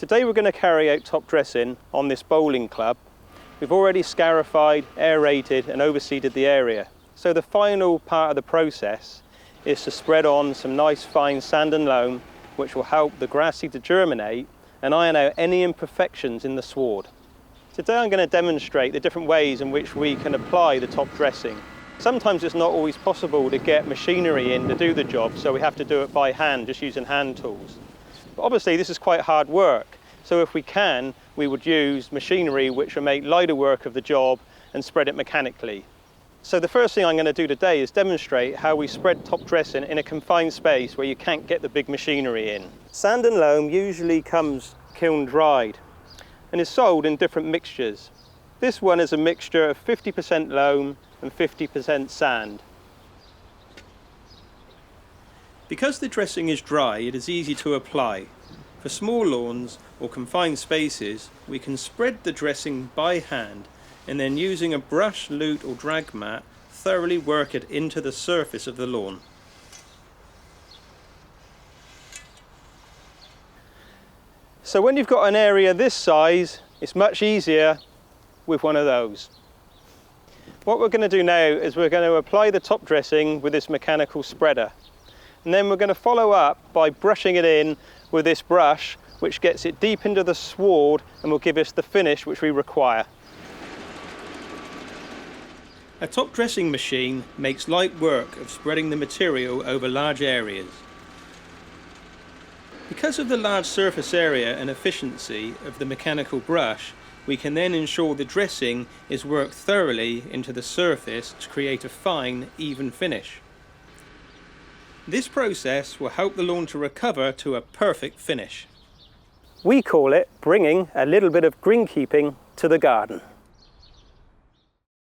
Today we're going to carry out top dressing on this bowling club. We've already scarified, aerated and overseeded the area. So the final part of the process is to spread on some nice fine sand and loam, which will help the grass seed to germinate and iron out any imperfections in the sward. Today I'm going to demonstrate the different ways in which we can apply the top dressing. Sometimes it's not always possible to get machinery in to do the job, so we have to do it by hand, just using hand tools. But obviously this is quite hard work, so if we can, we would use machinery which will make lighter work of the job and spread it mechanically. So the first thing I'm going to do today is demonstrate how we spread top dressing in a confined space where you can't get the big machinery in. Sand and loam usually comes kiln dried and is sold in different mixtures. This one is a mixture of 50% loam and 50% sand. Because the dressing is dry, it is easy to apply. For small lawns or confined spaces, we can spread the dressing by hand and then using a brush, lute or drag mat, thoroughly work it into the surface of the lawn. So when you've got an area this size, it's much easier with one of those. What we're going to do now is we're going to apply the top dressing with this mechanical spreader. And then we're going to follow up by brushing it in with this brush, which gets it deep into the sward and will give us the finish which we require. A top dressing machine makes light work of spreading the material over large areas. Because of the large surface area and efficiency of the mechanical brush, we can then ensure the dressing is worked thoroughly into the surface to create a fine, even finish. This process will help the lawn to recover to a perfect finish. We call it bringing a little bit of greenkeeping to the garden.